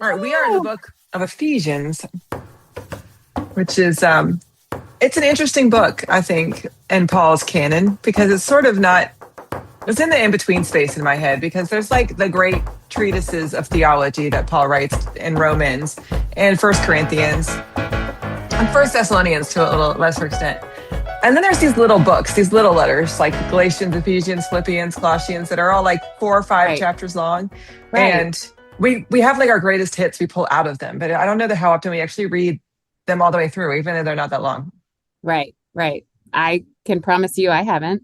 All right, we are in the book of Ephesians, which is it's an interesting book, I think, in Paul's canon because it's sort of not it's in the in-between space in my head because there's like the great treatises of theology that Paul writes in Romans and First Corinthians and First Thessalonians to a little lesser extent. And then there's these little books, these little letters like Galatians, Ephesians, Philippians, Colossians that are all like 4 or 5 Right. chapters long. Right. And we have like our greatest hits we pull out of them, but I don't know how often we actually read them all the way through, even though they're not that long. Right. Right. I can promise you I haven't.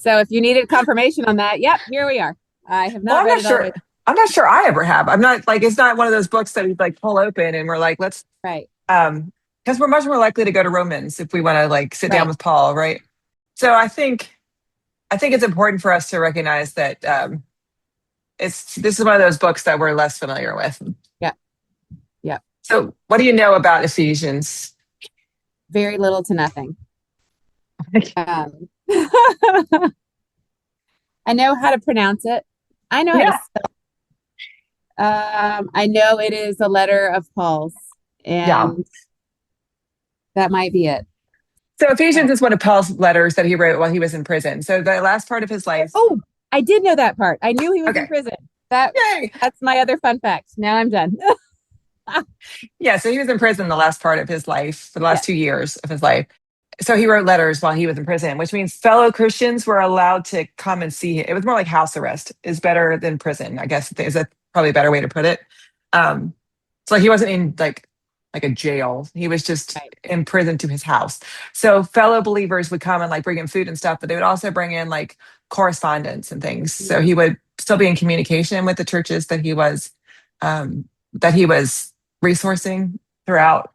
So if you needed confirmation on that, yep, here we are. I have Well, not read it all the way. I'm not sure I ever have. I'm not like it's not one of those books that we like pull open and we're like, let's Right. because we're much more likely to go to Romans if we want to like sit down Right. with Paul, right? So I think it's important for us to recognize that this is one of those books that we're less familiar with. Yeah. Yeah. So what do you know about Ephesians? Very little to nothing. Um, I know how to pronounce it. I know how to Yeah, spell. I know it is a letter of Paul's, yeah. and that might be it. So Uh, Ephesians is one of Paul's letters that he wrote while he was in prison. So the last part of his life. oh, I did know that part. I knew he was in Okay. prison. That Yay. that's my other fun fact. Now I'm done. Yeah. So he was in prison the last part of his life, for the Yeah. last 2 years of his life. So he wrote letters while he was in prison, which means fellow Christians were allowed to come and see him. It was more like house arrest is better than prison, I guess is a probably a better way to put it. Um, so he wasn't in like a jail. He was just Right. in prison to his house. So fellow believers would come and like bring him food and stuff, but they would also bring in like correspondence and things. So Mhm. he would still be in communication with the churches that he was resourcing throughout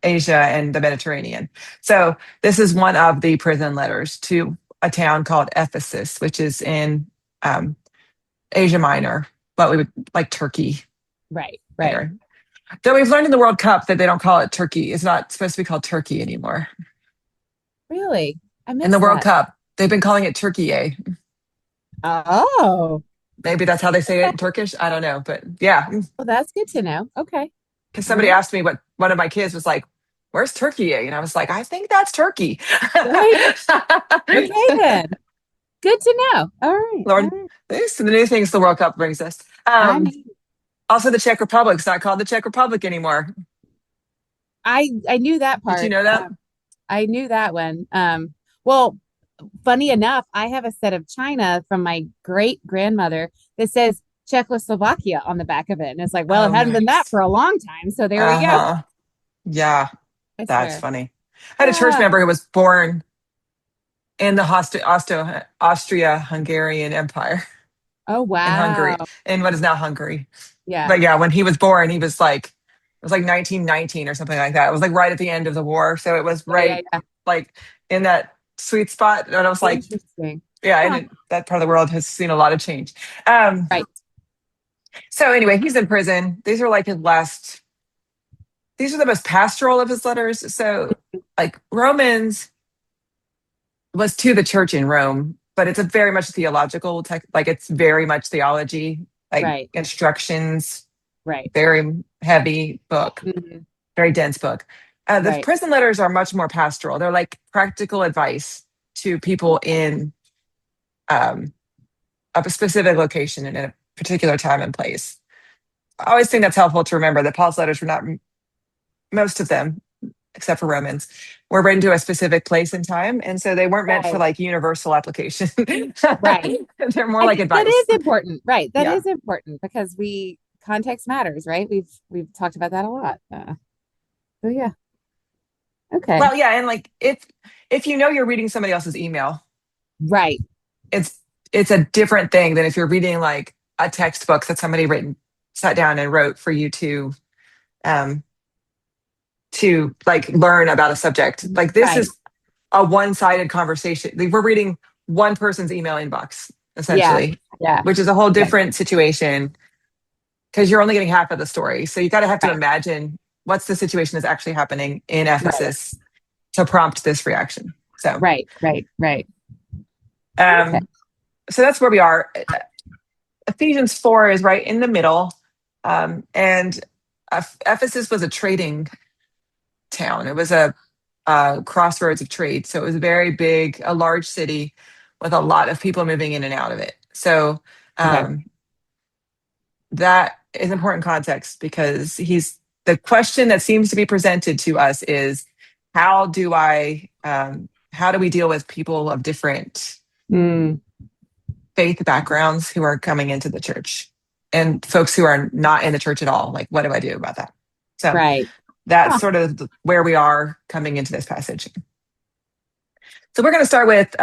Asia and the Mediterranean. So this is one of the prison letters to a town called Ephesus, which is in um, Asia Minor, what we would like Turkey Right. Right. there. Though we've learned in the World Cup that they don't call it Turkey. It's not supposed to be called Turkey anymore. Really? I In the missed World that. Cup, they've been calling it Turkey. Oh, Maybe that's how they say it in Turkish. I don't know. But yeah, well, that's good to know. Okay. because All somebody right. asked me what one of my kids was like, where's Turkey? And I was like, I think that's Turkey. Right. Okay then. Good to know. All right. All Lord, right. these are the new things the World Cup brings us. I mean, Also, the Czech Republic's not called the Czech Republic anymore. I knew that Did you part. know that? I knew that one. Well, funny enough, I have a set of china from my great grandmother that says Czechoslovakia on the back of it, and it's like, well, it Oh, hadn't been that nice. for a long time, so there we go. Uh-huh. Yeah, I that's swear. funny. I had a church Ah, member who was born in the Austria-Hungarian Empire oh in Hungary, wow. in what is now Hungary. Yeah. But yeah, when he was born, he was like, it was like 1919 or something like that. It was like right at the end of the war. So it was Yeah. Yeah. right Yeah. like in that sweet spot. And I was like, Interesting. yeah, Huh. and that part of the world has seen a lot of change. Um, Right. so anyway, he's in prison. These are like these are the most pastoral of his letters. So like Romans was to the church in Rome, but it's a very much theological tech, like it's very much theology, like Right. instructions, Right. very heavy book, Mhm. very dense book. The Right. prison letters are much more pastoral. They're like practical advice to people in um, a specific location and in a particular time and place. I always think that's helpful to remember that Paul's letters were not, most of them, except for Romans, were written to a specific place and time. And so they weren't meant for Right. like universal application. Right. They're more I like think that advice. is important. Right. That Yeah. is important because we context matters, right? We've talked about that a lot. So yeah. Okay. Well, yeah. And like if you know you're reading somebody else's email, Right. it's it's a different thing than if you're reading like a textbook that somebody written sat down and wrote for you um to like learn about a subject. Like this Right. is a one-sided conversation. Like, we're reading one person's email inbox Yeah. essentially, Yeah. which is a whole Right. different situation because you're only getting half of the story. So you got to have to Right. imagine what's the situation that's actually happening in Right. Ephesus to prompt this reaction. So, Right. Right. Right. Okay. um, so that's where we are. Ephesians 4 is right in the middle. And Ephesus was a trading town. It was a crossroads of trade. So it was a very big, a large city with a lot of people moving in and out of it. So Okay. um, that is important context because the question that seems to be presented to us is how do we deal with people of different Mm, faith backgrounds who are coming into the church and folks who are not in the church at all? Like, what do I do about that? So right. that's Huh. sort of where we are coming into this passage. So we're going to start with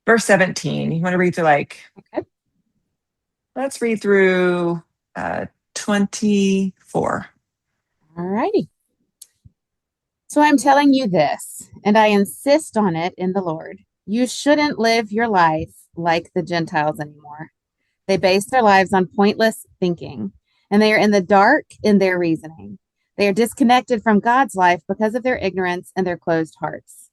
verse 17. You want to read through Okay. let's read through uh, 24. All righty. So I'm telling you this, and I insist on it in the Lord. You shouldn't live your life like the Gentiles anymore. They base their lives on pointless thinking, and they are in the dark in their reasoning. They are disconnected from God's life because of their ignorance and their closed hearts.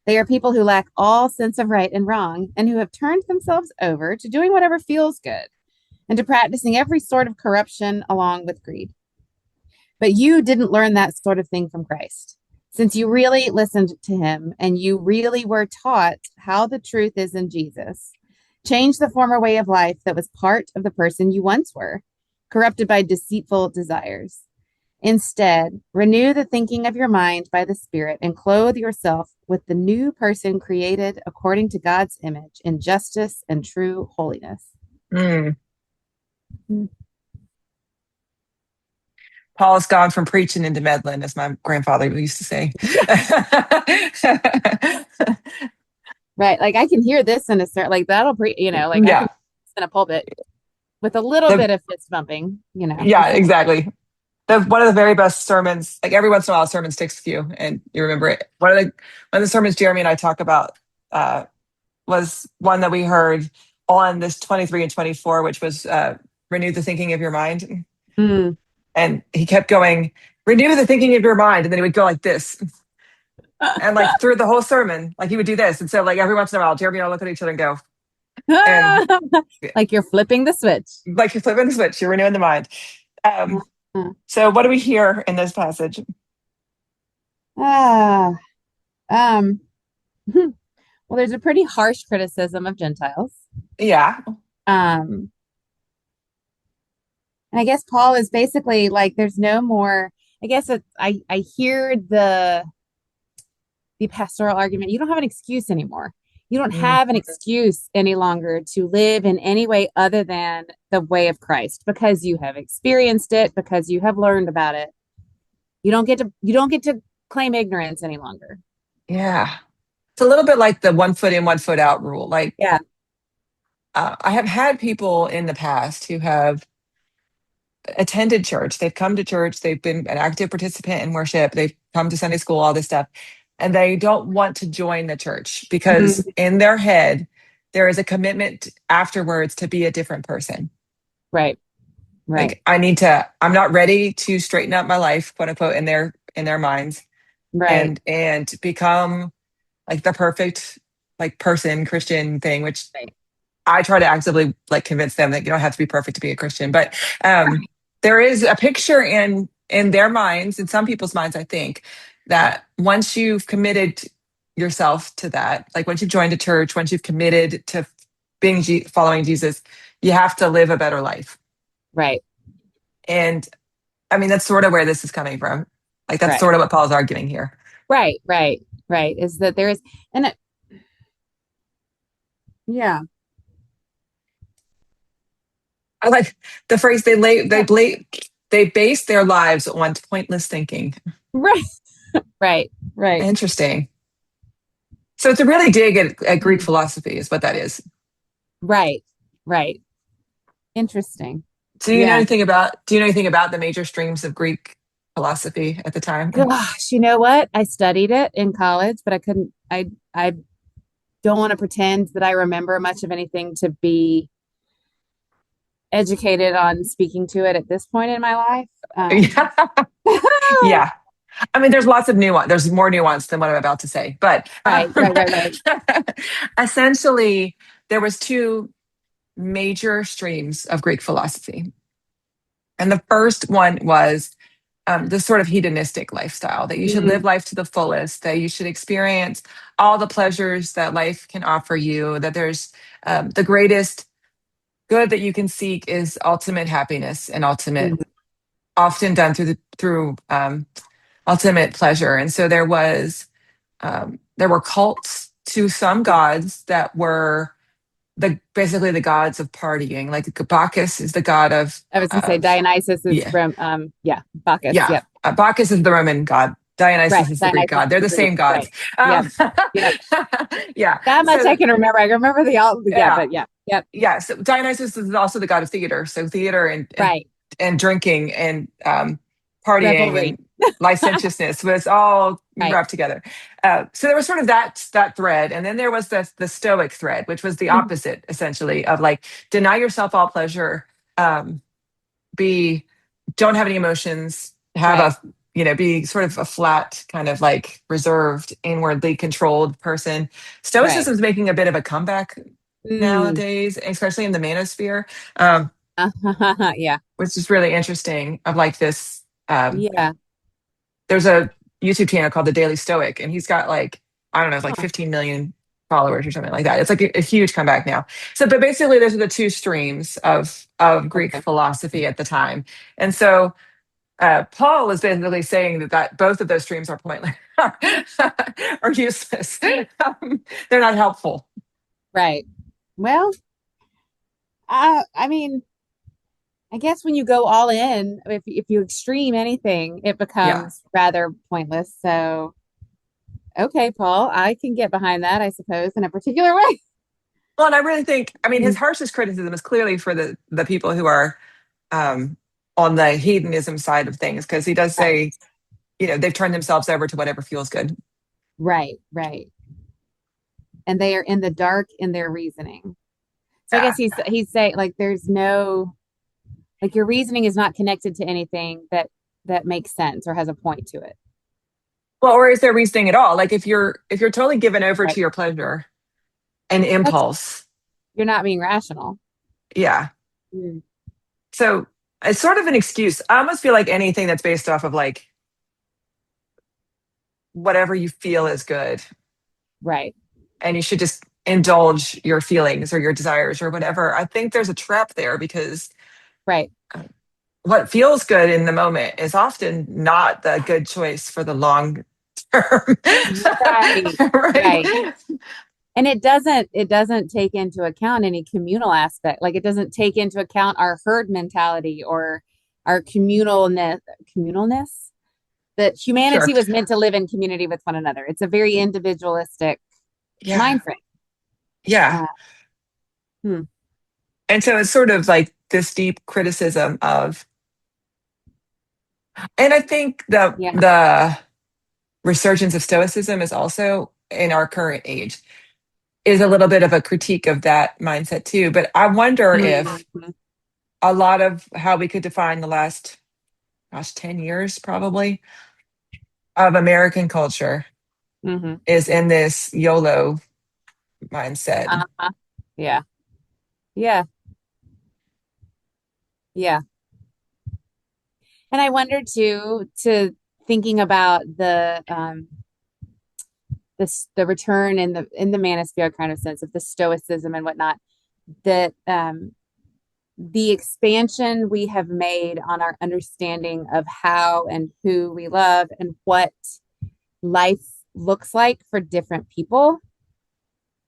They are people who lack all sense of right and wrong and who have turned themselves over to doing whatever feels good and to practicing every sort of corruption along with greed. But you didn't learn that sort of thing from Christ. Since you really listened to him and you really were taught how the truth is in Jesus, change the former way of life that was part of the person you once were, corrupted by deceitful desires. Instead, renew the thinking of your mind by the Spirit and clothe yourself with the new person created according to God's image in justice and true holiness. Mm. Paul's gone from preaching into meddling, as my grandfather used to say. Right. Like I can hear this in a certain, like that'll like I can Yeah. in a pulpit with a little The, bit of fist bumping, yeah, before. exactly. One of the very best sermons, like every once in a while, a sermon sticks with you and you remember it. One of the sermons Jeremy and I talk about uh, was one that we heard on this 23 and 24, which was renew the thinking of your mind. Mm. And he kept going, renew the thinking of your mind. And then he would go like this. And like through the whole sermon, like he would do this. And so like every once in a while, Jeremy and I look at each other and go, and Like you're flipping the switch. like you're flipping the switch, you're renewing the mind. Um, Uh, so what do we hear in this passage? ah, um, well, there's a pretty harsh criticism of Gentiles. Yeah. Um, and I guess Paul is basically like, there's no more. I guess I hear the pastoral argument. You don't have an excuse anymore. You don't Mm, have an excuse any longer to live in any way other than the way of Christ because you have experienced it, because you have learned about it. You don't get to claim ignorance any longer. yeah. It's a little bit like the 1 foot in, 1 foot out rule. Like Yeah. I have had people in the past who have attended church. They've come to church. They've been an active participant in worship. They've come to Sunday school, all this stuff. And they don't want to join the church because Mhm. in their head, there is a commitment afterwards to be a different person. Right. Right. Like I'm not ready to straighten up my life, quote unquote, in their minds Right. and become like the perfect like person, Christian thing, which Right. I try to actively like convince them that you don't have to be perfect to be a Christian. But there is a picture in their minds, in some people's minds, I think, that once you've committed yourself to that, like once you've joined a church, once you've committed to following Jesus, you have to live a better life. Right. And I mean, that's sort of where this is coming from. Like that's Right. sort of what Paul's arguing here. Right. Right. Right. Is that there is and it, yeah. I like the phrase they base their lives on pointless thinking. Right. Right. Right. Interesting. So it's a really dig at Greek philosophy, is what that is. Right. Right. Interesting. So Yeah. do you know anything about the major streams of Greek philosophy at the time? Gosh, you know what? I studied it in college, but I couldn't I don't want to pretend that I remember much of anything to be educated on speaking to it at this point in my life. Yeah. Yeah. I mean, there's lots of nuance. There's more nuance than what I'm about to say, but Right, right, right, right. essentially, there was two. major streams of Greek philosophy. And the first one was this sort of hedonistic lifestyle, that you should live Mm, life to the fullest, that you should experience all the pleasures that life can offer you, that there's the greatest good that you can seek is ultimate happiness and ultimate, mm, often done through ultimate pleasure. And so there were cults to some gods that were basically the gods of partying. Like Bacchus is the god I was gonna say of Dionysus is yeah, from yeah, Bacchus. yeah. Yep. Bacchus is the Roman god. Right. Dionysus is the Greek Dionysus god. They're is the the same right. gods. Yep. Um, Yep. yeah. That much I So can remember. I can remember the all yeah, yeah, but yeah. Yep. yeah. So Dionysus is also the god of theater. So theater Right. and drinking and partying Revelry. and licentiousness was all Right. wrapped together. So there was sort of that thread, and then there was the Stoic thread, which was the Mhm. opposite, essentially, of like deny yourself all pleasure, um, be don't have any emotions, have Right. a be sort of a flat kind of like reserved, inwardly controlled person. Right. Stoicism is making a bit of a comeback Mm. nowadays, especially in the manosphere, um, Yeah. which is really interesting. Of like this, Yeah. there's a YouTube channel called The Daily Stoic, and he's got like I don't know, it's like Huh. 15 million followers or something like that. It's like a huge comeback now. So, but basically, those are the two streams of Greek Okay. philosophy at the time, and so Paul is basically saying that both of those streams are pointless, are useless. They're not helpful. Right. Well, I mean, I guess when you go all in, if you extreme anything, it Yeah. becomes rather pointless. So, okay, Paul, I can get behind that, I suppose, in a particular way. Well, and I really think, I mean, his Mm, harshest criticism is clearly for the people who are um, on the hedonism side of things, because he does right. say, they've turned themselves over to whatever feels good. Right, right. And they are in the dark in their reasoning. So I guess Yeah. he's saying like there's no like your reasoning is not connected to anything that makes sense or has a point to it. Well, or is there reasoning at all? Like if you're totally given over Right. to your pleasure and That's impulse, you're not being rational. yeah. Mm, So it's sort of an excuse. I almost feel like anything that's based off of like whatever you feel is good, right. and you should just indulge your feelings or your desires or whatever. I think there's a trap there, because Right. what feels good in the moment is often not the good choice for the long term. Right. Right. Right? And it doesn't take into account any communal aspect. Like it doesn't take into account our herd mentality or our communalness that Sure. humanity was meant to live in community with one another. It's a very individualistic Yeah. mind frame. Yeah. Uh, hmm, And so it's sort of like this deep criticism of, and I think yeah. the resurgence of Stoicism is also in our current age is a little bit of a critique of that mindset too. But I wonder if Mhm. a lot of how we could define the last, gosh, 10 years probably of American culture Mhm. is in this YOLO mindset. Uh-huh. Yeah. Yeah. Yeah. And I wonder too, to thinking about the return in the manosphere kind of sense of the stoicism and whatnot, that the expansion we have made on our understanding of how and who we love and what life looks like for different people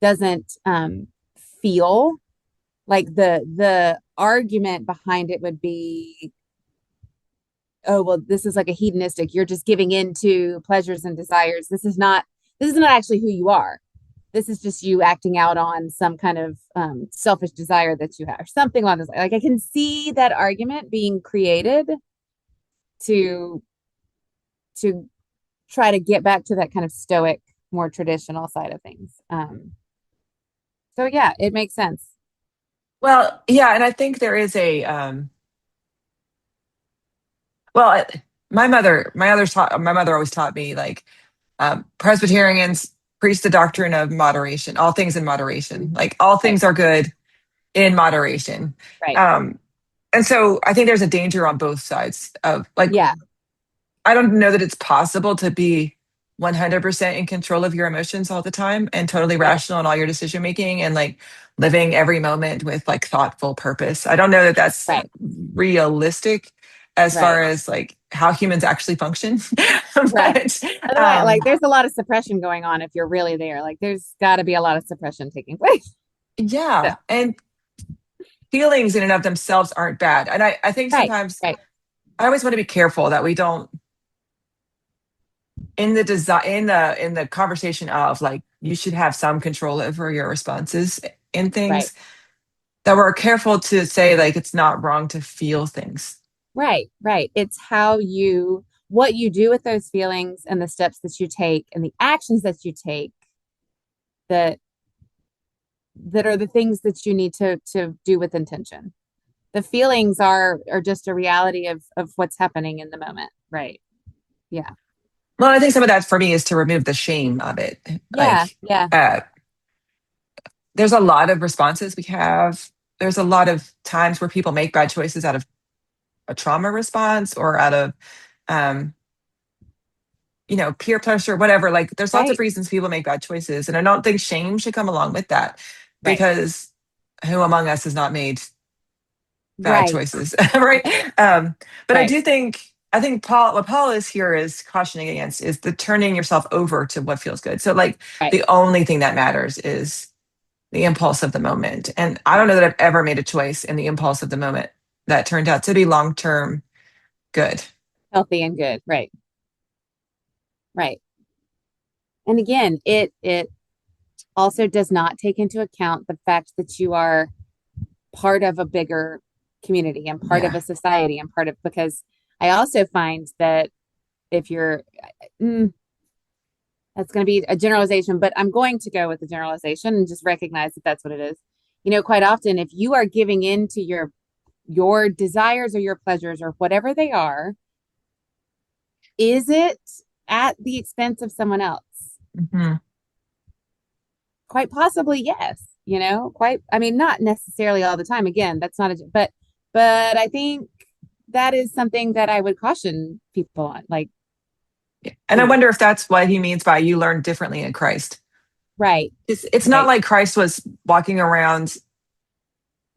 doesn't feel like the argument behind it would be, oh well, this is like a hedonistic, you're just giving in to pleasures and desires. This is not actually who you are. This is just you acting out on some kind of selfish desire that you have, or something along this line. Like I can see that argument being created to to try to get back to that kind of stoic, more traditional side of things. So yeah, it makes sense. Well, yeah, and I think there is well, my mother always taught me like Presbyterians preach the doctrine of moderation, all things in moderation. Mhm. Like all Right. things are good in moderation. Right. Um, and so I think there's a danger on both sides of like, Yeah. I don't know that it's possible to be 100% in control of your emotions all the time and totally Right. rational in all your decision making and like living every moment with like thoughtful purpose. I don't know that that's Right. realistic as far Right. as like how humans actually function. Right. But Otherwise, like there's a lot of suppression going on if you're really there. Like there's got to be a lot of suppression taking place. So, yeah, and feelings in and of themselves aren't bad. And I think right. sometimes Right. I always want to be careful that we don't in the design in the conversation of like you should have some control over your responses in Right. things that we're careful to say like it's not wrong to feel things. Right. Right. It's how you, what you do with those feelings and the steps that you take and the actions that you take that are the things that you need to do with intention. The feelings are just a reality of what's happening in the moment. Right. Yeah. Well, I think some of that for me is to remove the shame of it. Yeah. Like Yeah. uh there's a lot of responses we have. There's a lot of times where people make bad choices out of a trauma response or out of um peer pressure, whatever. Like there's lots of Right. reasons people make bad choices. And I don't think shame should come along with that Right. because who among us has not made bad Right. choices, right? But Right. I think what Paul is here is cautioning against is the turning yourself over to what feels good. So like Right. the only thing that matters is the impulse of the moment. And I don't know that I've ever made a choice in the impulse of the moment that turned out to be long term good. Healthy and good. Right. Right. And again, it also does not take into account the fact that you are part of a bigger community and part of Yeah. a society and part of because I also find that if you're mm, that's going to be a generalization, but I'm going to go with the generalization and just recognize that that's what it is. You know, quite often, if you are giving in to your desires or your pleasures or whatever they are, is it at the expense of someone else? Mhm. Quite possibly, yes. You know, quite. I mean, not necessarily all the time. Again, that's not a. But I think that is something that I would caution people on. Like, And you I know, wonder if that's what he means by you learn differently in Christ. right, It's not right, like Christ was walking around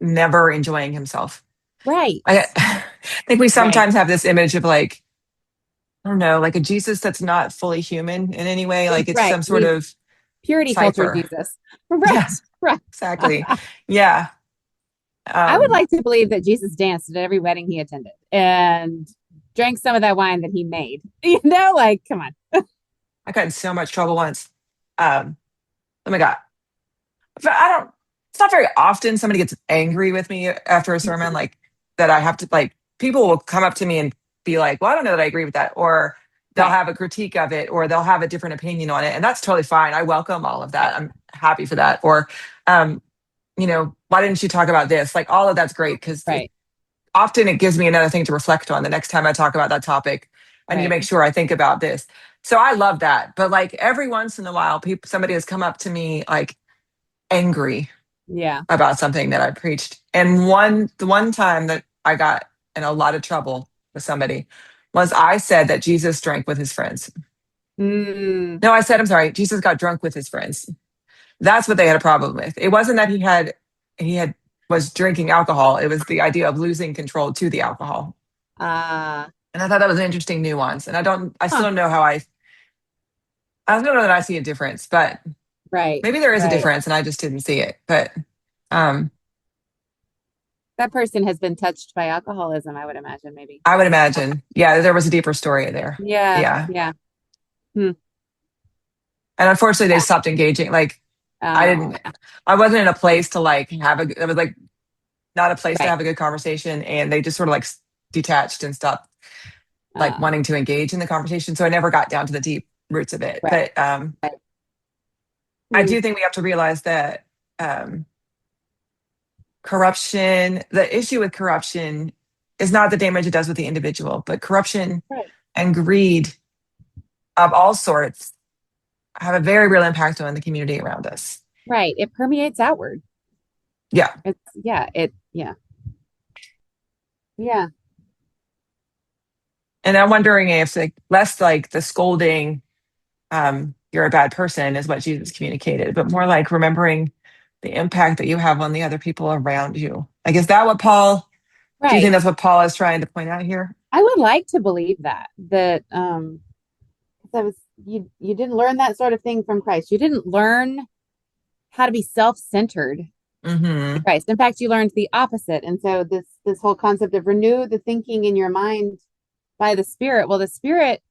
never enjoying himself. right, I think we right, sometimes have this image of like, I don't know, like a Jesus that's not fully human in any way. Like it's right. some sort He's of purity culture cipher. Jesus. Yeah, Right, right. exactly. Yeah. I would Um, like to believe that Jesus danced at every wedding he attended and drank some of that wine that he made. You know, like, come on. I got in so much trouble once. Oh my God. I don't, it's not very often somebody gets angry with me after a sermon, like that I have to, like, people will come up to me and be like, well, I don't know that I agree with that. Or they'll Right, have a critique of it, or they'll have a different opinion on it. And that's totally fine. I welcome all of right, that. I'm happy for that. Or, um, why didn't you talk about this? Like all of that's great because right, often it gives me another thing to reflect on the next time I talk about that topic. I need to right. make sure I think about this. So I love that. But like every once in a while, somebody has come up to me like angry Yeah. about something that I preached. And the one time that I got in a lot of trouble with somebody was I said that Jesus drank with his friends. Mm, No, I said, I'm sorry, Jesus got drunk with his friends. That's what they had a problem with. It wasn't that he had was drinking alcohol. It was the idea of losing control to the alcohol. uh, And I thought that was an interesting nuance. And I still huh. don't know I don't know that I see a difference, but Right, maybe there is a right. difference and I just didn't see it. But um, That person has been touched by alcoholism, I would imagine, maybe. I would imagine, yeah, there was a deeper story there. Yeah, Yeah. yeah. Hmm. And unfortunately they Yeah. stopped engaging. Like I Oh, didn't, I wasn't in a place to like it was like not a place to right. have a good conversation. And they just sort of like detached and stopped like Uh, wanting to engage in the conversation. So I never got down to the deep roots of it. right. But Right. I Hmm. do think we have to realize that corruption, the issue with corruption is not the damage it does with the individual, but corruption Right. and greed of all sorts have a very real impact on the community around us. Right. It permeates outward. Yeah. It's yeah, yeah, And I'm wondering if like less like the scolding, you're a bad person is what Jesus communicated, but more like remembering the impact that you have on the other people around you. Like, is that what Paul, do you think right. that's what Paul is trying to point out here? I would like to believe that 'cause I was you didn't learn that sort of thing from Christ. You didn't learn how to be self-centered in Mm-hmm. Christ. In fact, you learned the opposite. And so this whole concept of renew the thinking in your mind by the Spirit. Well, the Spirit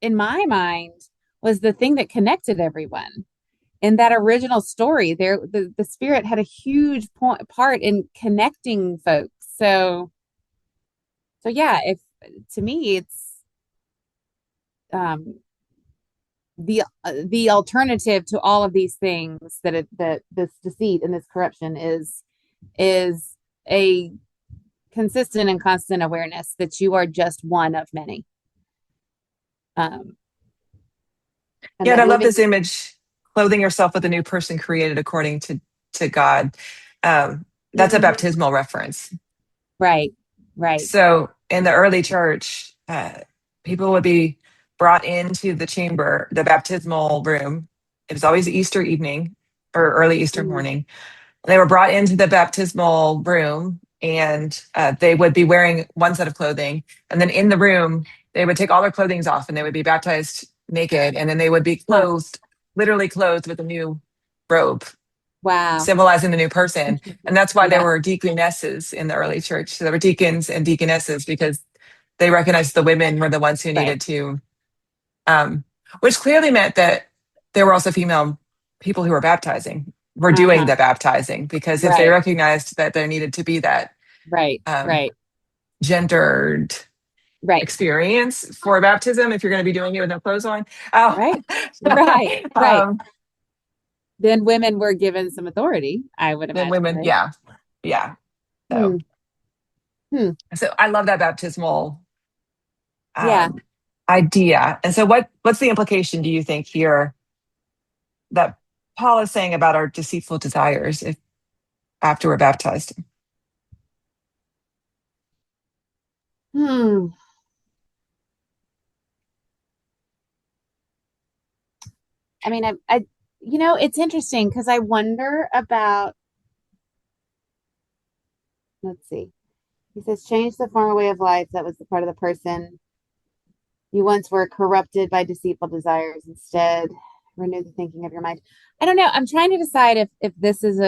in my mind was the thing that connected everyone. In that original story, the Spirit had a huge part in connecting folks. So yeah, if to me it's um the alternative to all of these things that this deceit and this corruption is a consistent and constant awareness that you are just one of many, um, and Yeah, and that I love living this image, clothing yourself with a new person created according to God. That's a Mhm. baptismal reference. Right, right. So in the early church, people would be brought into the chamber, the baptismal room. It was always Easter evening or early Easter Mhm. morning. They were brought into the baptismal room and they would be wearing one set of clothing. And then in the room, they would take all their clothing off and they would be baptized naked. And then they would be Huh. clothed, literally clothed with a new robe, Wow. symbolizing the new person. And Interesting. that's why there Yeah. were deaconesses in the early church. So there were deacons and deaconesses because they recognized the women were the ones who Right. needed to, um, which clearly meant that there were also female people who were baptizing, were doing Uh-huh. the baptizing, because if they Right. recognized that there needed to be that Right. um, Right. gendered Right. experience for baptism, if you're going to be doing it with no clothes on, oh, Right. Right. Right. um, Then women were given some authority, I would then imagine, women, right? yeah, yeah. So, Hmm. Hmm. so I love that baptismal Yeah. um, idea. And so, what's the implication, do you think, here that Paul is saying about our deceitful desires if after we're baptized? Hmm. I mean, it's interesting because I wonder about, let's see. He says, change the former way of life that was the part of the person you once were corrupted by deceitful desires. Instead, renew the thinking of your mind. I don't know. I'm trying to decide if this is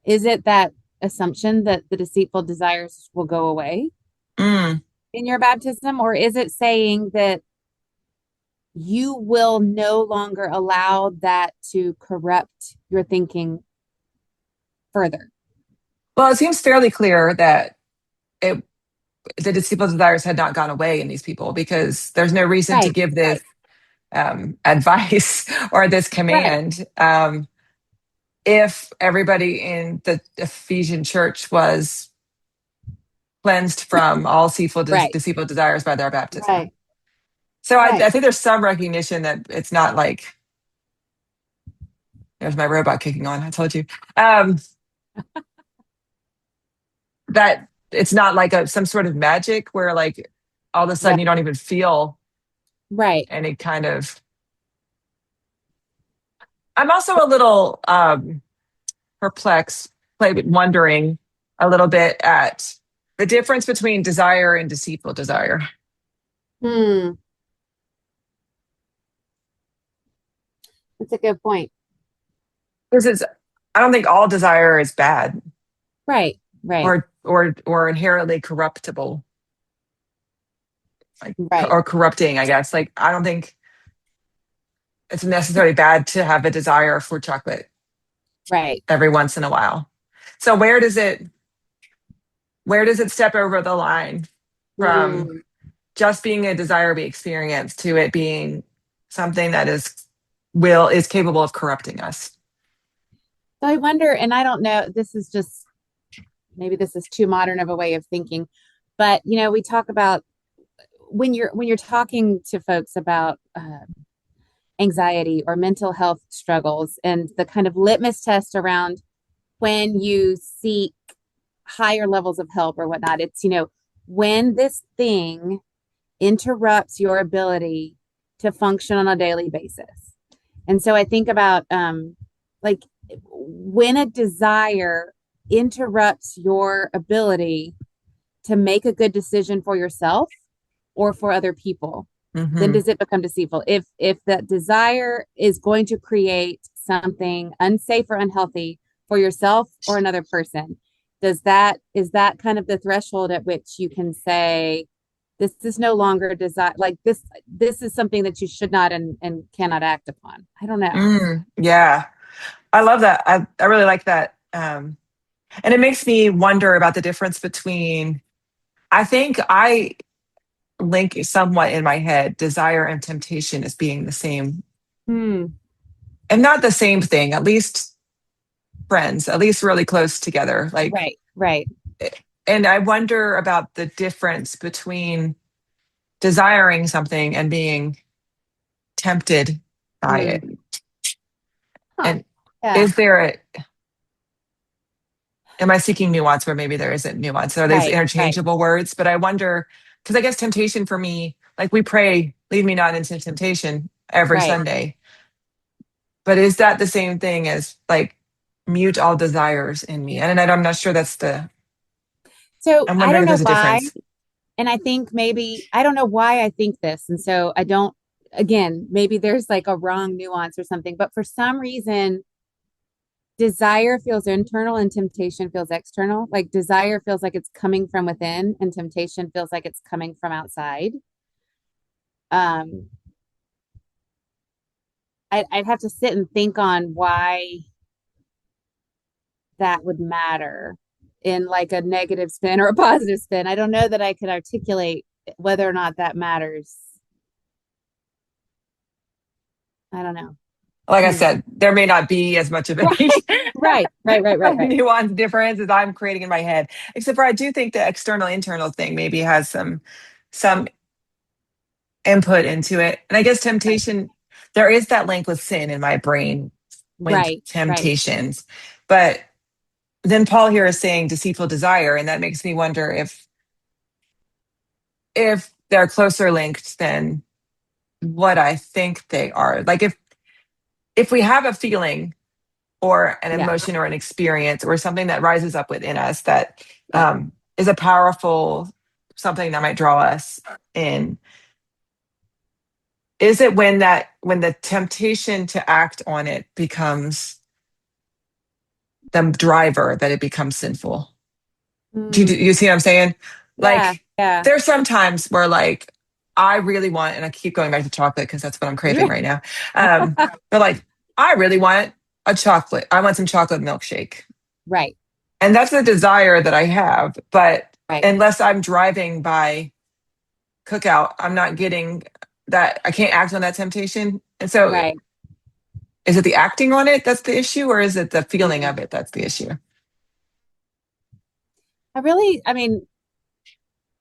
is it that assumption that the deceitful desires will go away Mm. in your baptism, or is it saying that you will no longer allow that to corrupt your thinking further? Well, it seems fairly clear that it, the deceitful desires had not gone away in these people, because there's no reason to Right, give this advice or this right, command if everybody in the Ephesian church was cleansed from all right, deceitful desires by their baptism. right, So right. I think there's some recognition that it's not like, there's my robot kicking on. I told you. Um, that it's not like some sort of magic where like all of a sudden Right, you don't even feel right. any kind of. I'm also a little perplexed, wondering a little bit at the difference between desire and deceitful desire. Hmm, that's a good point. Because I don't think all desire is bad Right, right, or inherently corruptible, like right, or corrupting. I guess like I don't think it's necessarily bad to have a desire for chocolate right. every once in a while. So where does it step over the line from Hmm. just being a desire we experience to it being something that is capable of corrupting us? So I wonder, and I don't know, this is just maybe this is too modern of a way of thinking, but we talk about when you're talking to folks about anxiety or mental health struggles and the kind of litmus test around when you seek higher levels of help or whatnot. It's, when this thing interrupts your ability to function on a daily basis. And so I think about like when a desire interrupts your ability to make a good decision for yourself or for other people, then Hmm. does it become deceitful? If that desire is going to create something unsafe or unhealthy for yourself or another person, is that kind of the threshold at which you can say this is no longer desire, like this is something that you should not and cannot act upon? I don't know. Yeah, I love that. I really like that. And it makes me wonder about the difference between, I think I link somewhat in my head desire and temptation as being the same Hmm. and not the same thing, at least friends, at least really close together. Like, Right, right. and I wonder about the difference between desiring something and being tempted by Hmm. it. Huh. And Yeah. is there a, am I seeking nuance where maybe there isn't nuance? Are these Right, right, interchangeable words? But I wonder, because I guess temptation for me, like we pray, lead me not into temptation every right. Sunday. But is that the same thing as like mute all desires in me? And I'm not sure that's the, So I'm I wondering don't if know there's a why. difference. And I think maybe, I don't know why I think this. And so I don't, again, maybe there's like a wrong nuance or something, but for some reason, desire feels internal and temptation feels external. Like desire feels like it's coming from within and temptation feels like it's coming from outside. Um, I'd have to sit and think on why that would matter in like a negative spin or a positive spin. I don't know that I could articulate whether or not that matters. I don't know. Like I Hmm. said, there may not be as much of a Right, right, right, right, right, right. nuance difference as I'm creating in my head. Except for I do think the external internal thing maybe has some input into it. And I guess temptation, there is that link with sin in my brain with Right, right. temptations. But then Paul here is saying deceitful desire, and that makes me wonder if they're closer linked than what I think they are. Like if we have a feeling or an Yeah, emotion or an experience or something that rises up within us that yeah. is a powerful something that might draw us in, is it when the temptation to act on it becomes the driver that it becomes sinful? Do Mm, you see what I'm saying? yeah, Like yeah. there's some times where like I really want, and I keep going back to chocolate because that's what I'm craving right now. But like I really want a chocolate. I want some chocolate milkshake. Right, And that's a desire that I have. But right, unless I'm driving by cookout, I'm not getting that. I can't act on that temptation. And so right. is it the acting on it that's the issue, or is it the feeling Mm. of it that's the issue? I mean,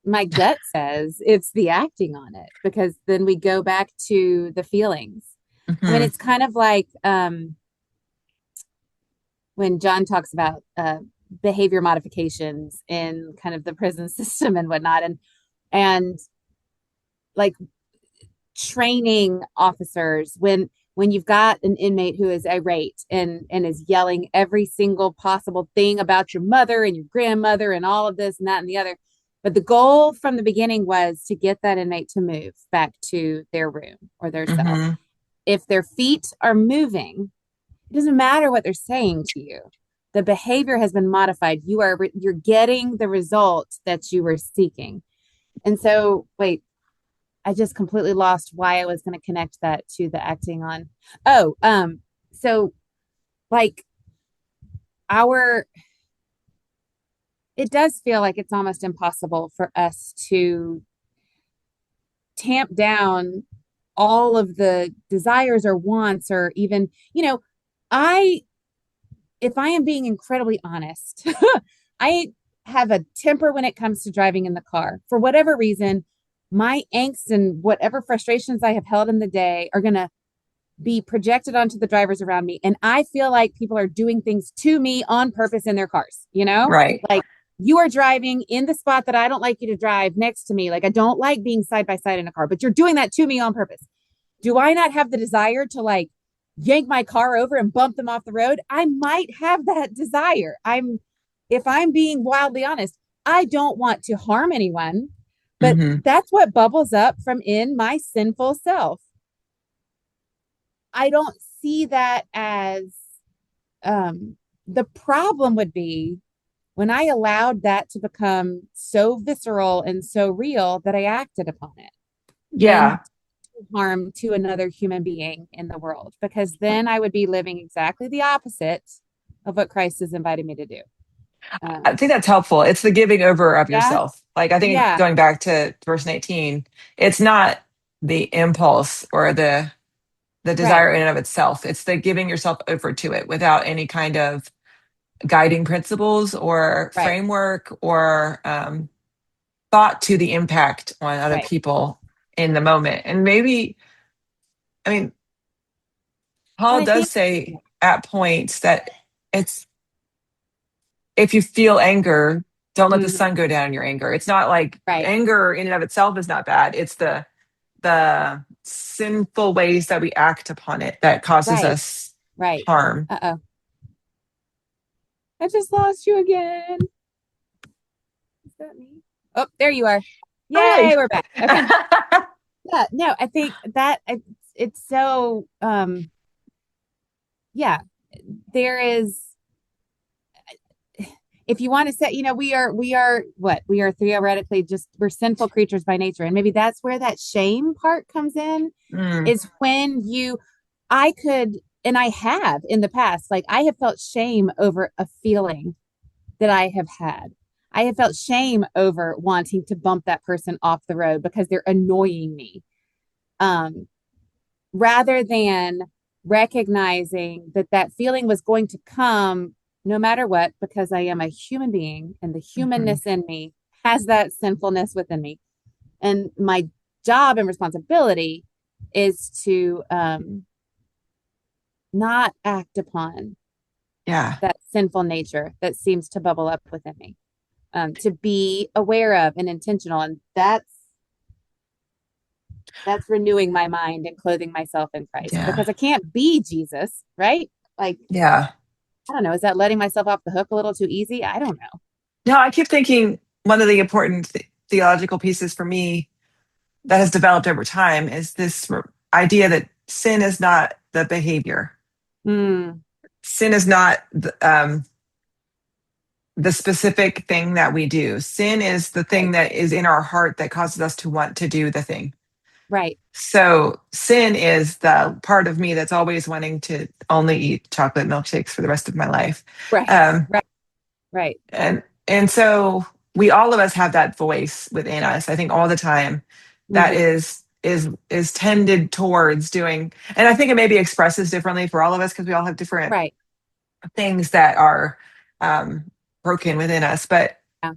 my gut says it's the acting on it because then we go back to the feelings. I mean, Hmm. it's kind of like when John talks about behavior modifications in kind of the prison system and whatnot, and like training officers when you've got an inmate who is irate and is yelling every single possible thing about your mother and your grandmother and all of this and that and the other. But the goal from the beginning was to get that inmate to move back to their room or their cell. Hmm. If their feet are moving, it doesn't matter what they're saying to you. The behavior has been modified. You're getting the result that you were seeking. And so, wait, I just completely lost why I was going to connect that to the acting on. Oh, so like our, it does feel like it's almost impossible for us to tamp down all of the desires or wants or even, I, if I am being incredibly honest, I have a temper when it comes to driving in the car. For whatever reason, my angst and whatever frustrations I have held in the day are going to be projected onto the drivers around me. And I feel like people are doing things to me on purpose in their cars, you know? Right. Like you are driving in the spot that I don't like you to drive next to me. Like I don't like being side by side in a car, but you're doing that to me on purpose. Do I not have the desire to like yank my car over and bump them off the road? I might have that desire. If I'm being wildly honest, I don't want to harm anyone, but Mm-hmm. that's what bubbles up from in my sinful self. I don't see that as the problem would be when I allowed that to become so visceral and so real that I acted upon it. Then Yeah. harm to another human being in the world, because then I would be living exactly the opposite of what Christ has invited me to do. I think that's helpful. It's the giving over of Yeah, yourself. Like I think yeah, going back to verse 18, it's not the impulse or the right, desire in and of itself. It's the giving yourself over to it without any kind of guiding principles or right, framework or thought to the impact on other right. people in the moment. And maybe, I mean, And Paul I does think, say at points that it's if you feel anger, don't let the mhm, sun go down in your anger. It's not like right, anger in and of itself is not bad. It's the sinful ways that we act upon it that causes right, us right. harm. Uh-oh. I just lost you again. Is that me? Oh, there you are. Hi. Yay, we're back. Okay. Yeah, no, I think that it's so yeah, there is, if you want to say, we are what? We are theoretically just, we're sinful creatures by nature. And maybe that's where that shame part comes in, Mm, is when I could, and I have in the past, like I have felt shame over a feeling that I have had. I have felt shame over wanting to bump that person off the road because they're annoying me. Um, Rather than recognizing that that feeling was going to come no matter what, because I am a human being and the mhm. humanness in me has that sinfulness within me. And my job and responsibility is to not act upon Yeah. that sinful nature that seems to bubble up within me, to be aware of and intentional. And that's renewing my mind and clothing myself in Christ, Yeah. because I can't be Jesus, right? Like, Yeah. I don't know. Is that letting myself off the hook a little too easy? I don't know. No, I keep thinking one of the important theological pieces for me that has developed over time is this idea that sin is not the behavior. Mm, Sin is not the specific thing that we do. Sin is the thing right, that is in our heart that causes us to want to do the thing. right, So sin is the part of me that's always wanting to only eat chocolate milkshakes for the rest of my life. right, Um, right, right. and so we all of us have that voice within us. I think all the time that Hmm. is tended towards doing, and I think it maybe expresses differently for all of us because we all have different Right. things that are um, broken within us. But Yeah.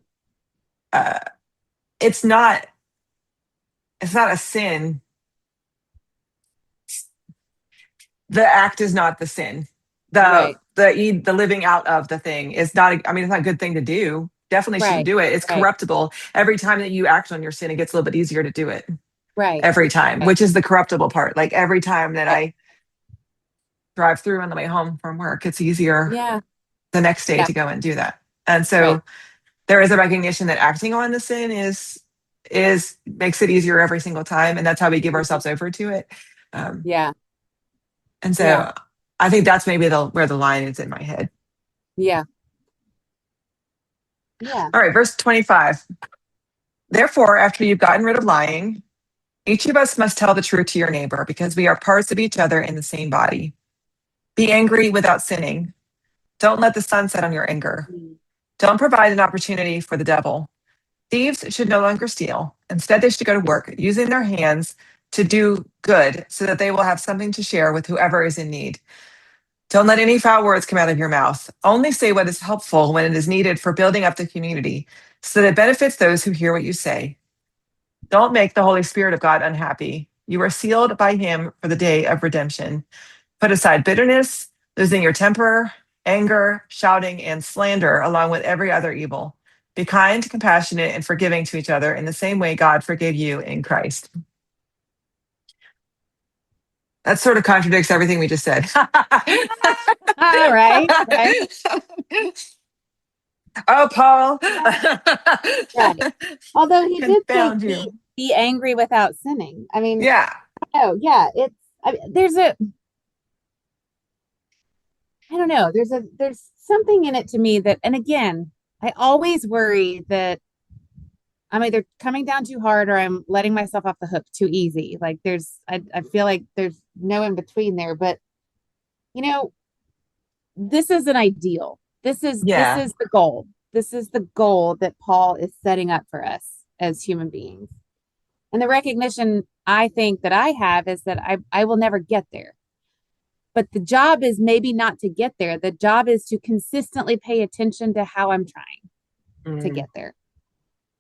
uh, it's not it's not a sin. The act is not the sin. Right. The living out of the thing is not. I mean, it's not a good thing to do. Definitely shouldn't Right. do it. It's Right. corruptible. Every time that you act on your sin, it gets a little bit easier to do it. Right. Every time, Right. which is the corruptible part. Like every time that Right. I drive through on the way home from work, it's easier Yeah. the next day Yeah. to go and do that. And Right. so there is a recognition that acting on the sin is makes it easier every single time, and that's how we give Mhm. ourselves over to it. Um, Yeah. and Yeah. so I think that's maybe the where the line is in my head. Yeah. Yeah. All right, verse 25. Therefore, after you've gotten rid of lying, each of us must tell the truth to your neighbor because we are parts of each other in the same body. Be angry without sinning. Don't let the sun set on your anger. Mm. Don't provide an opportunity for the devil. Thieves should no longer steal. Instead, they should go to work, using their hands to do good so that they will have something to share with whoever is in need. Don't let any foul words come out of your mouth. Only say what is helpful when it is needed for building up the community so that it benefits those who hear what you say. Don't make the Holy Spirit of God unhappy. You are sealed by him for the day of redemption. Put aside bitterness, losing your temper, anger, shouting, and slander, along with every other evil. Be kind, compassionate, and forgiving to each other in the same way God forgave you in Christ. That sort of contradicts everything we just said. All right, right, Oh, Paul. right. Although he did say Confound you. be angry without sinning. I mean, Yeah. oh yeah, there's a I don't know. There's something in it to me that, and again, I always worry that I'm either coming down too hard or I'm letting myself off the hook too easy. Like I feel like there's no in between there. But you know, this is an ideal. This Yeah. is the goal. This is the goal that Paul is setting up for us as human beings. And the recognition I think that I have is that I will never get there. But the job is maybe not to get there. The job is to consistently pay attention to how I'm trying to Mm. get there.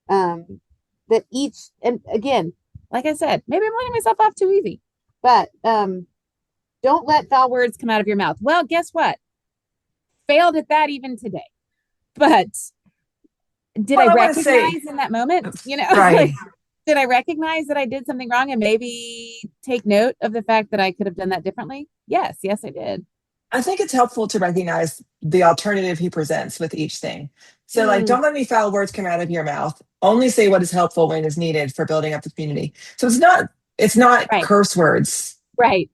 That each, and again, like I said, maybe I'm letting myself off too easy, but don't let foul words come out of your mouth. Well, guess what? Failed at that even today. But did I Well, I want to say, recognize in that moment, like, right. did I recognize that I did something wrong and maybe take note of the fact that I could have done that differently? Yes, I did. I think it's helpful to recognize the alternative he presents with each thing. So, like, Mm, don't let any foul words come out of your mouth. Only say what is helpful when is needed for building up the community. So it's not right, curse words. right.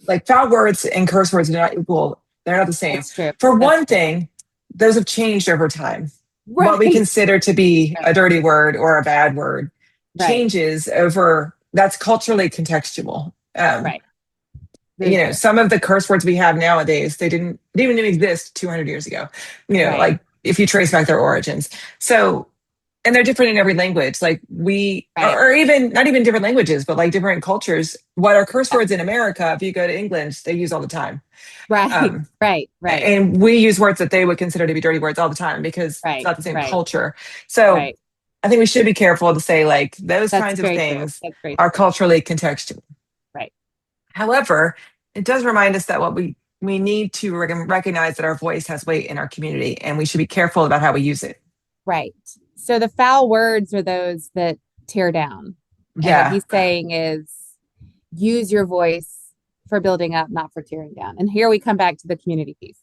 Like foul words and curse words are not equal. They're not the same. That's true. For That's one true. thing, those have changed over time. What we Right, consider to be right, a dirty word or a bad word right, changes over. That's culturally contextual. right. Very true. Some of the curse words we have nowadays, they didn't even exist 200 years ago. Right, Like if you trace back their origins. So, and they're different in every language. Like right, or even not even different languages, but like different cultures. What are curse words in America? If you go to England, they use all the time. right, Um, right, and we use words that they would consider to be dirty words all the time because it's right, not the same right, culture. So right. I think we should be careful to say like those That's kinds of very true. things That's very are true. culturally contextual. Right, However, it does remind us that what we need to recognize that our voice has weight in our community, and we should be careful about how we use it. right. So the foul words are those that tear down. And what Yeah. he's saying is use your voice for building up, not for tearing down. And here we come back to the community piece.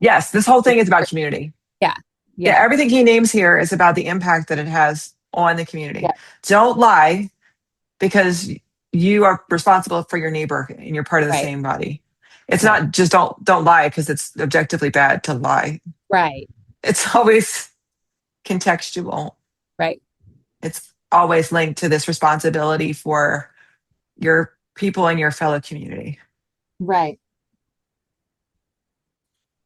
Yes, this whole thing is about community. Yeah, Yeah, yeah, everything he names here is about the impact that it has on the community. yeah, Don't lie because you are responsible for your neighbor and you're part of the right, same body. It's right, not just don't lie because it's objectively bad to lie. right, It's always contextual. right, It's always linked to this responsibility for your people in your fellow community. right.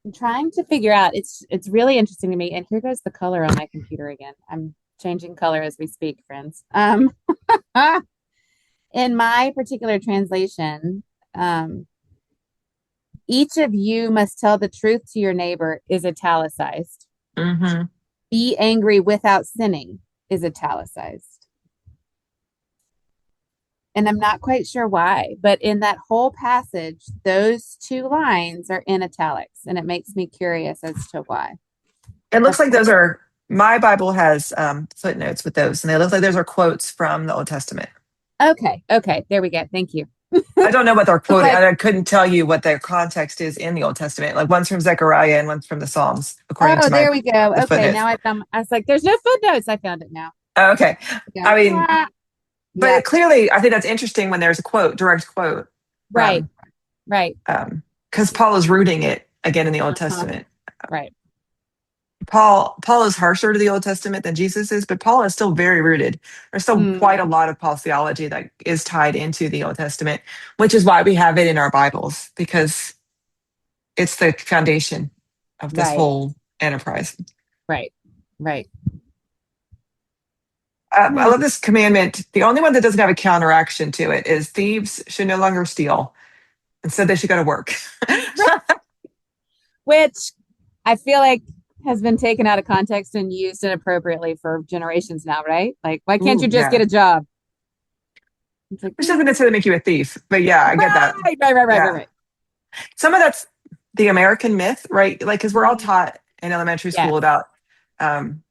I'm trying to figure out it's really interesting to me. And here goes the color on my computer again. I'm changing color as we speak, friends. In my particular translation, each of you must tell the truth to your neighbor is italicized. Hmm. Be angry without sinning is italicized. And I'm not quite sure why, but in that whole passage, those two lines are in italics, and it makes me curious as to why. It looks Of like course. those are, my Bible has footnotes with those, and they look like those are quotes from the Old Testament. Okay, there we go. Thank you. I don't know what they're quoting. Like, I couldn't tell you what their context is in the Old Testament. Like one's from Zechariah and one's from the Psalms, according oh, to there we go. the Okay, footnotes. now I was like, there's no footnotes. I found it now. Oh, okay. Yeah. I mean, Yeah. but clearly, I think that's interesting when there's a quote, direct quote Right. from, Right. because Paul is rooting it again in the Old Uh-huh. Testament. Right. Paul is harsher to the Old Testament than Jesus is, but Paul is still very rooted. There's still quite Mm, a lot of Paul's theology that is tied into the Old Testament, which is why we have it in our Bibles, because it's the foundation of this right. whole enterprise. Right. Right. I Hmm. love this commandment. The only one that doesn't have a counteraction to it is thieves should no longer steal. Instead, they should go to work. Which I feel like has been taken out of context and used inappropriately for generations now, right? Like, why can't Ooh, you just yeah. get a job? It's like, Which doesn't necessarily make you a thief, but yeah, I get that. Yeah. right. Some of that's the American myth, right? Like, because we're all Mm, taught in elementary yes. school about um,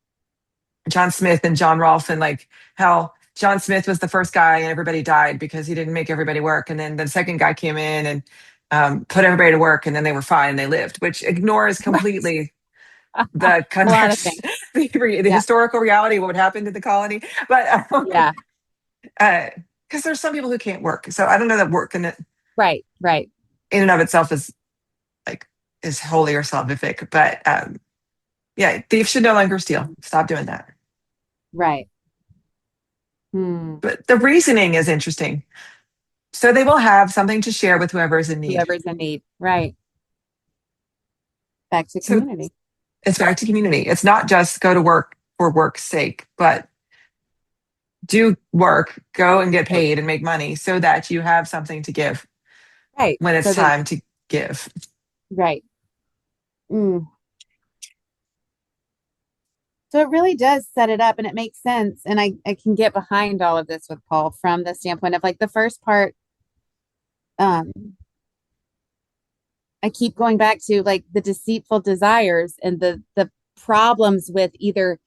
John Smith and John Rolfe and like how John Smith was the first guy and everybody died because he didn't make everybody work. And then the second guy came in and put everybody to work and then they were fine and they lived, which ignores Right. completely the A lot of context, things. the Yeah. historical reality of what happened in the colony. But Yeah. because there's some people who can't work. So I don't know that work Right. Right. in and of itself is like is holy or salvific. But yeah, thieves should no longer steal. Stop doing that. Right. Hmm. But the reasoning is interesting. So they will have something to share with whoever is in need. Whoever's in need. Right. Back to So community. it's back to community. It's not just go to work for work's sake, but do work, go and get Right. paid and make money so that you have something to give Right. when it's So then, time to give. right. Mm. So it really does set it up and it makes sense. And I can get behind all of this with Paul from the standpoint of like the first part, um, I keep going back to like the deceitful desires and the problems with either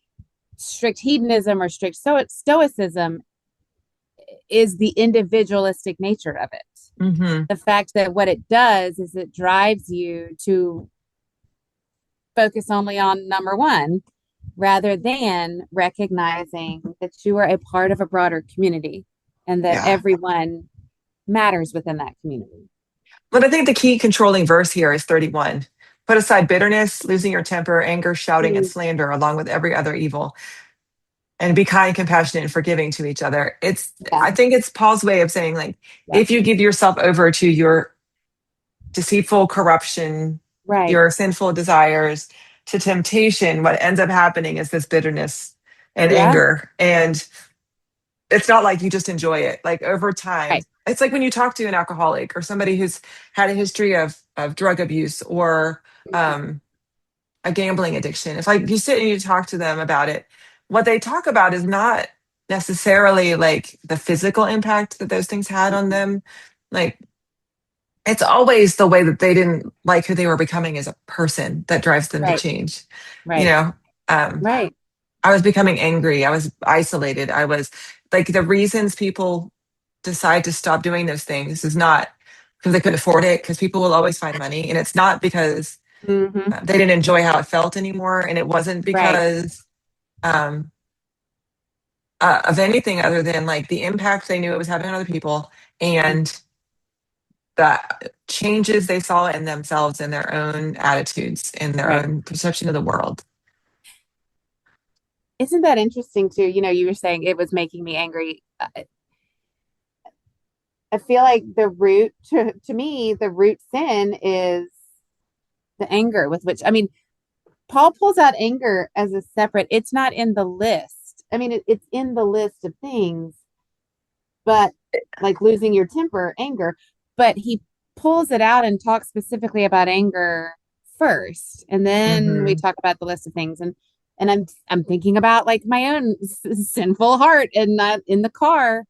strict hedonism or strict stoicism is the individualistic nature of it. Mm-hmm. The fact that what it does is it drives you to focus only on number one rather than recognizing that you are a part of a broader community and that Yeah. everyone matters within that community. But I think the key controlling verse here is 31. Put aside bitterness, losing your temper, anger, shouting, and Mm, slander, along with every other evil, and be kind, compassionate, and forgiving to each other. yeah, I think it's Paul's way of saying, like, yeah, if you give yourself over to your deceitful corruption, right, your sinful desires, to temptation, what ends up happening is this bitterness and yeah, anger. And it's not like you just enjoy it. Like over time, right, it's like when you talk to an alcoholic or somebody who's had a history of drug abuse or mhm, um, a gambling addiction. If like you sit and you talk to them about it, what they talk about is not necessarily like the physical impact that those things had on mhm, them. Like it's always the way that they didn't like who they were becoming as a person that drives them to right, change. You right, know, um, right, I was becoming angry. I was isolated. I was like the reasons people decide to stop doing those things is not because they couldn't afford it, because people will always find money. And it's not because hmm, they didn't enjoy how it felt anymore. And it wasn't right, because um, of anything other than like the impact they knew it was having on other people mm, and the changes they saw in themselves and their own attitudes and their right. own perception of the world. Isn't that interesting too? You know, you were saying it was making me angry. I feel like the root to me, the root sin is the anger with which, I mean, Paul pulls out anger as a separate, it's not in the list. I mean, it's in the list of things, but like losing your temper, anger, but he pulls it out and talks specifically about anger first. And then we Mm-hmm. talk about the list of things. And I'm thinking about like my own sinful heart and not in the car.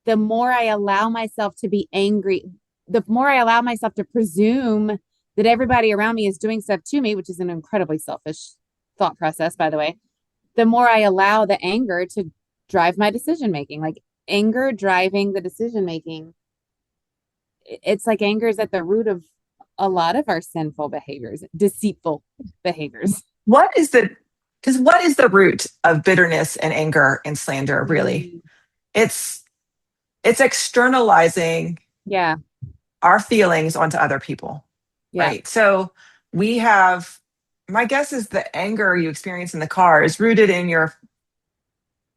The more I allow myself to be angry, the more I allow myself to presume that everybody around me is doing stuff to me, which is an incredibly selfish thought process, by the way, the more I allow the anger to drive my decision making, like anger driving the decision making. It's like anger is at the root of a lot of our sinful behaviors, deceitful behaviors. What is the because what is the root of bitterness and anger and slander really? Mm, It's it's externalizing yeah, our feelings onto other people, yeah, right? So we have my guess is the anger you experience in the car is rooted in your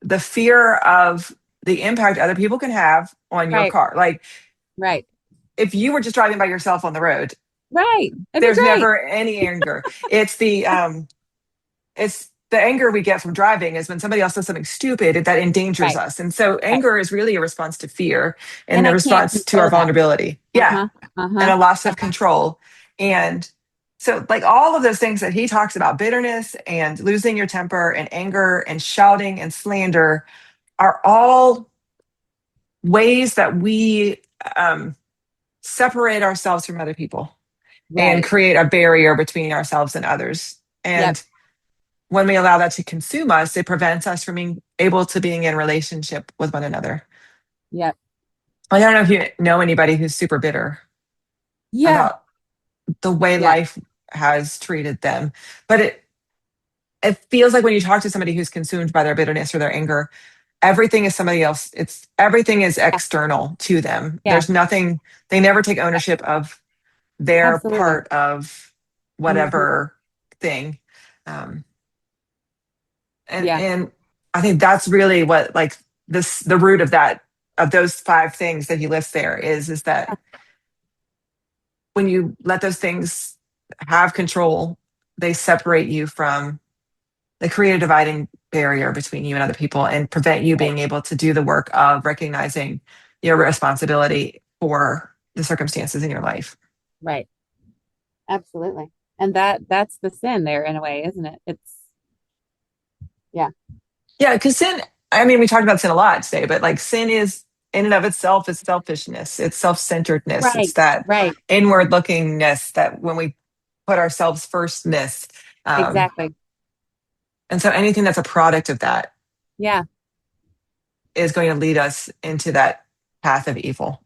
the fear of the impact other people can have on your right, car. Like right, if you were just driving by yourself on the road, right. That'd be there's great. never any anger. It's the anger we get from driving is when somebody else does something stupid that endangers Right, us. And so right. anger is really a response to fear and And the I can't response to our control that. vulnerability. Yeah. Uh-huh. And Uh-huh. a loss of Uh-huh. control. And so like all of those things that he talks about, bitterness and losing your temper and anger and shouting and slander are all ways that we separate ourselves from other people and Right. create a barrier between ourselves and others. Yep. And when we allow that to consume us, it prevents us from being able to being in relationship with one another. Yep. I don't know if you know anybody who's super bitter Yeah. about the way Yeah. life has treated them, but it feels like when you talk to somebody who's consumed by their bitterness or their anger, everything is somebody else. It's everything is Yeah. external to them. Yeah. There's nothing, they never take ownership of their Absolutely. part of Hmm. whatever thing. Um, Yeah. and I think that's really what, like, this, the root of that, of those five things that he lists there is that when you let those things have control, they separate you from, they create a dividing barrier between you and other people and prevent you Right. being able to do the work of recognizing your responsibility for the circumstances in your life. Right. Absolutely. And that's the sin there in a way, isn't it? It's yeah. Yeah, because sin, I mean, we talked about sin a lot today, but like sin is in and of itself is selfishness, it's self-centeredness, it's Right. that Right. inward lookingness that when we put ourselves firstness. Um, Exactly. and so anything that's a product of that Yeah. is going to lead us into that path of evil.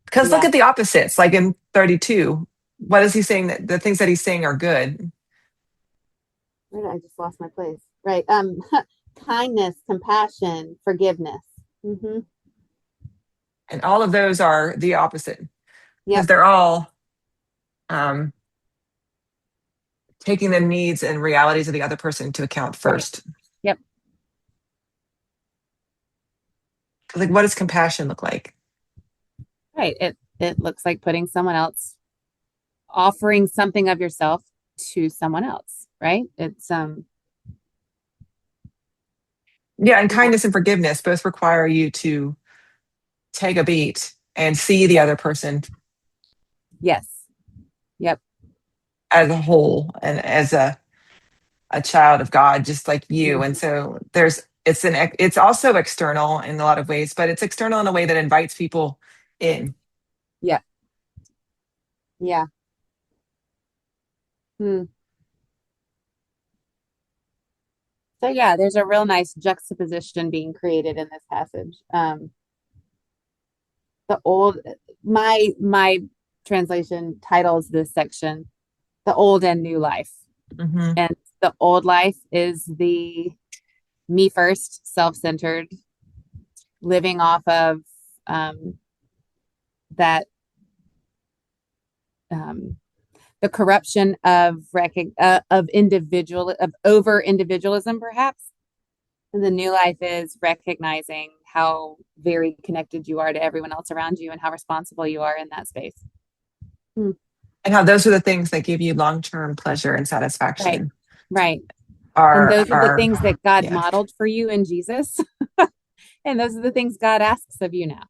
Because look Yeah. at the opposites, like in 32, what is he saying that the things that he's saying are good? Where did I just lost my place? Right. Kindness, compassion, forgiveness. Hmm. And all of those are the opposite because Yep. they're all um, taking the needs and realities of the other person into account Right. first. Yep. Like, what does compassion look like? Right. It looks like putting someone else, offering something of yourself to someone else, right? It's Yeah, and yeah. kindness and forgiveness both require you to take a beat and see the Yep. other person Yes. Yep. as a whole and as a child of God, just like you. And Hmm. so it's also external in a lot of ways, but it's external in a way that invites people in. Yeah. Yeah. Hmm. So yeah, there's a real nice juxtaposition being created in this passage. The old my translation titles this section the old and new life. Mm-hmm. And the old life is the me first, self-centered, living off of um, that um, the corruption of individual of over individualism, perhaps. And the new life is recognizing how very connected you are to everyone else around you and how responsible you are in that space. Hmm. And how those are the things that give you long-term pleasure and Right, satisfaction right. And are those are the are things that God yeah. modeled for you in Jesus. And those are the things God asks of you now.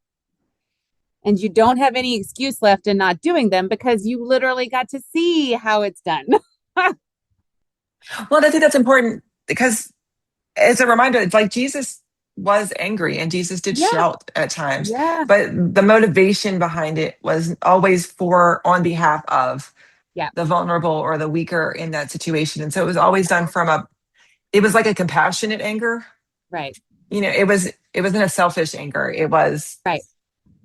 And you don't have any excuse left in not doing them because you literally got to see how it's done. Well, I think that's important because it's a reminder. It's like Jesus was angry and Jesus did Yeah, shout at times, yeah, but the motivation behind it was always for on behalf of yeah, the vulnerable or the weaker in that situation. And so it was always done from it was like a compassionate anger. right, You know, it wasn't a selfish anger. It was right,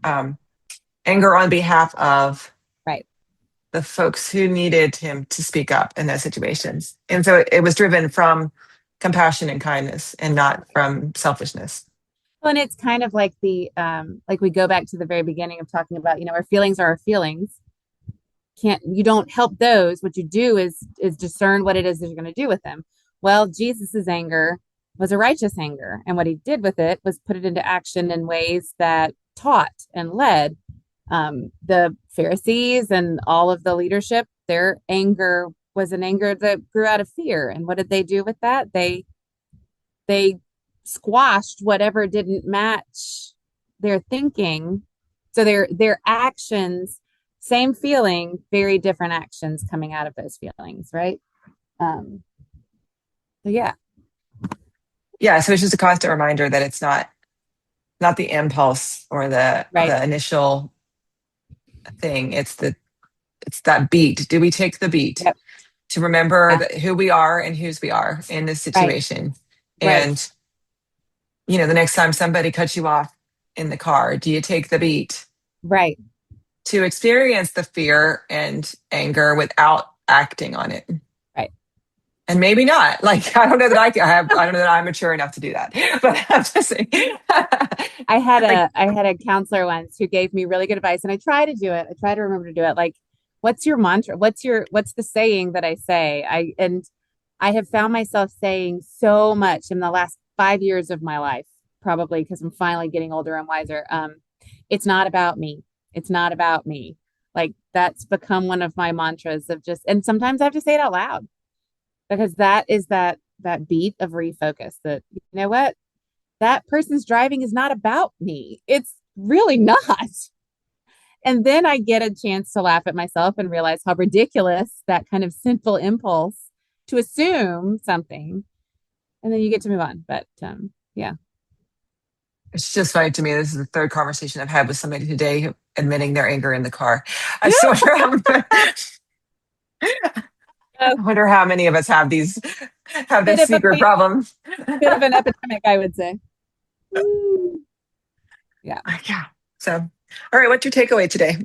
um, anger on behalf of right. the folks who needed him to speak up in those situations. And so it was driven from compassion and kindness and not from selfishness. Well, and it's kind of like like we go back to the very beginning of talking about, our feelings are our feelings. You don't help those. What you do is discern what it is that you're going to do with them. Well, Jesus's anger was a righteous anger, and what he did with it was put it into action in ways that taught and led. The Pharisees and all of the leadership, their anger was an anger that grew out of fear. And what did they do with that? They squashed whatever didn't match their thinking. So their actions, same feeling, very different actions coming out of those feelings, right? Um, so yeah, Yeah, so it's just a constant reminder that it's not not the impulse or Right. the initial thing. It's that beat. Do we take the beat Yep. to remember Yeah. that who we are and whose we are in this Right. situation? Right. And the next time somebody cuts you off in the car, do you take the beat Right. to experience the fear and anger without acting on it? Right. And maybe not. Like, I don't know that I don't know that I'm mature enough to do that. But I'm just saying, like, I had a counselor once who gave me really good advice, and I try to do it. I try to remember to do it. Like, what's your mantra? What's the saying that I say? I have found myself saying so much in the last 5 years of my life, probably because I'm finally getting older and wiser. It's not about me. It's not about me. Like that's become one of my mantras of just, and sometimes I have to say it out loud because that is that beat of refocus that, you know what? That person's driving is not about me. It's really not. And then I get a chance to laugh at myself and realize how ridiculous that kind of sinful impulse to assume something. And then you get to move on. But yeah. it's just funny to me. This is the third conversation I've had with somebody today admitting their anger in the car. I just wonder I A wonder how many of us have bit this of a secret problem. bit of an epidemic, I would say. Yeah. Yeah. So, all right, what's your takeaway today?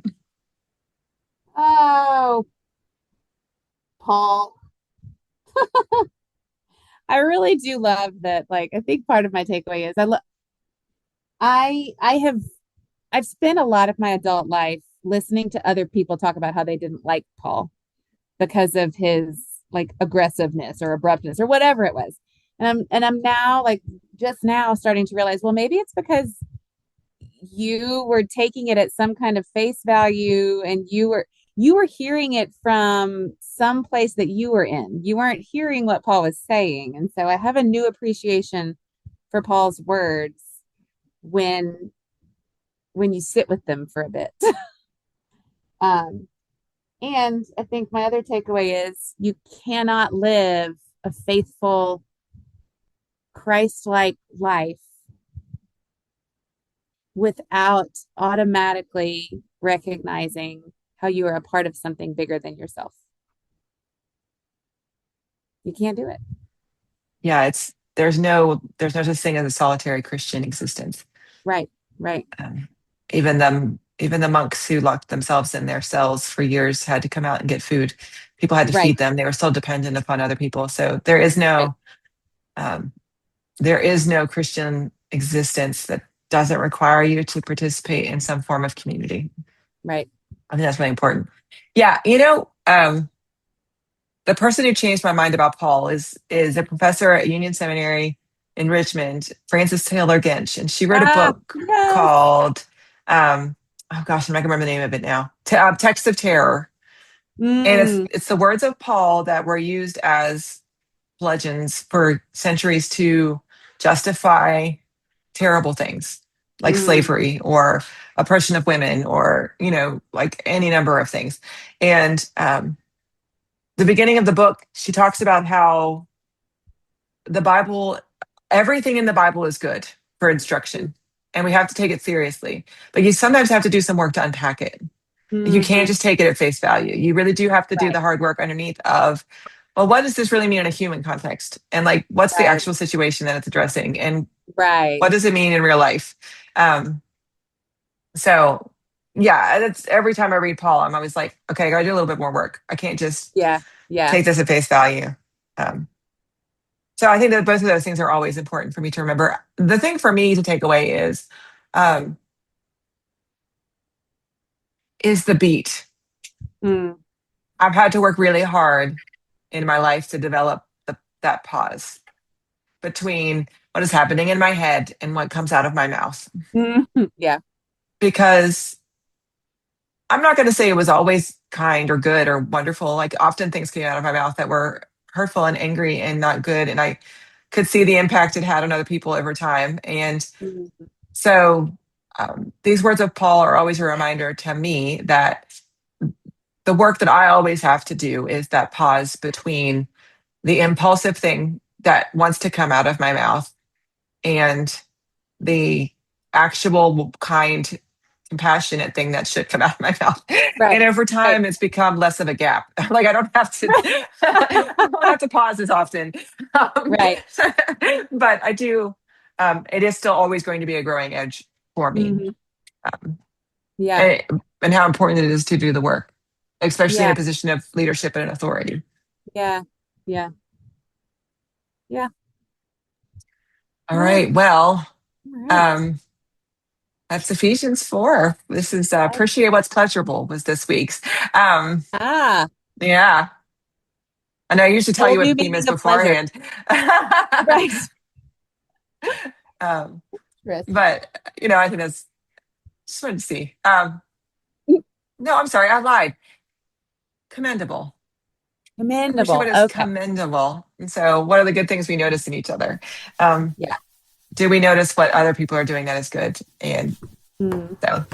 Oh, Paul. I really do love that. Like, I think part of my takeaway is I have I've spent a lot of my adult life listening to other people talk about how they didn't like Paul because of his like aggressiveness or abruptness or whatever it was. And I'm now like just now starting to realize, well, maybe it's because you were taking it at some kind of face value and you were hearing it from some place that you were in. You weren't hearing what Paul was saying. And so I have a new appreciation for Paul's words when when you sit with them for a bit. um and I think my other takeaway is you cannot live a faithful Christ-like life without automatically recognizing how you are a part of something bigger than yourself. You can't do it. Yeah, there's no such thing as a solitary Christian existence. Right, right, Um, even the monks who locked themselves in their cells for years had to come out and get food. People had to right, feed them. They were still dependent upon other people. So right, um, there is no Christian existence that doesn't require you to participate in some form of community. right. I think that's really important. Yeah, the person who changed my mind about Paul is a professor at Union Seminary in Richmond, Frances Taylor Ginch, and she wrote a Ah, book yes. called oh gosh, I'm not gonna remember the name of it now. Text of Terror, and Mm, it's the words of Paul that were used as bludgeons for centuries to justify terrible things like mm, slavery or oppression of women or like any number of things. And the beginning of the book, she talks about how the Bible, everything in the Bible is good for instruction, and we have to take it seriously. But you sometimes have to do some work to unpack it. You can't mm-hmm. just take it at face value. You really do have to do Right, the hard work underneath of, well, what does this really mean in a human context? And like, what's the right, actual situation that it's addressing? And right. what does it mean in real life? Um, so yeah, that's every time I read Paul, I'm always like, okay, I gotta do a little bit more work. I can't just Yeah, yeah. take this at face value. Um, so I think that both of those things are always important for me to remember. The thing for me to take away um, is the beat. Mm, I've had to work really hard in my life to develop that pause between what is happening in my head and what comes out of my mouth. mm, yeah, Because I'm not going to say it was always kind or good or wonderful. Like often things came out of my mouth that were hurtful and angry and not good. And I could see the impact it had on other people over time. And mm, so these words of Paul are always a reminder to me that the work that I always have to do is that pause between the impulsive thing that wants to come out of my mouth and the actual, kind, compassionate thing that should come out of my mouth. Right. And over time, it's become less of a gap. Like I don't have to, I don't have to pause as often. Right. But I do. It is still always going to be a growing edge for me. Um, Yeah. and how important it is to do the work, especially in Yeah. a position of leadership and authority. Yeah. Yeah. Yeah. All right. Well, All right. that's Ephesians 4. This is appreciate what's pleasurable was this week's. Yeah. I know I usually tell Whole you what new the theme meaning is of pleasure. beforehand. Right. But I think that's just wanted to see. No, I'm sorry, I lied. Commendable. Appreciate Commendable. what is Okay. commendable. And so what are the good things we notice in each other? Yeah. Do we notice what other people are doing that is good? And so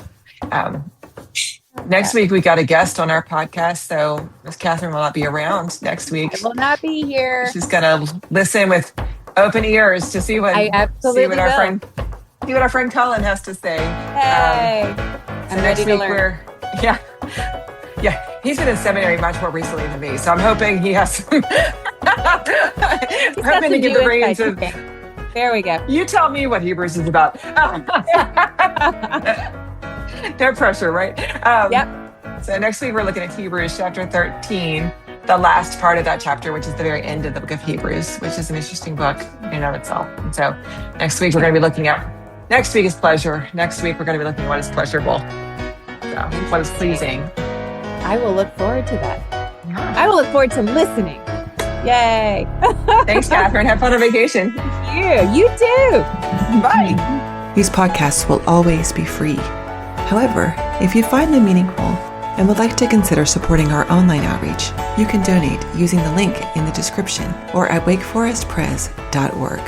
next week we got a guest on our podcast. So Miss Katherine will not be around next week. I will not be here. She's gonna listen with open ears to see what our friend Colin has to say. Hey, I'm ready to learn. Yeah, he's been in seminary much more recently than me, so I'm hoping he has some. Hoping to get the reins of. There we go. You tell me what Hebrews is about. No pressure, right? Yep. So next week we're looking at Hebrews chapter 13, the last part of that chapter, which is the very end of the book of Hebrews, which is an interesting book in and of itself. And so next week we're going to be looking at. Next week is pleasure. Next week we're going to be looking at what is pleasurable. So what is pleasing. I will look forward to that. Yeah. I will look forward to listening. Yay. Thanks, Katherine. Have fun on vacation. You too. Bye. These podcasts will always be free. However, if you find them meaningful and would like to consider supporting our online outreach, you can donate using the link in the description or at wakeforestpres.org.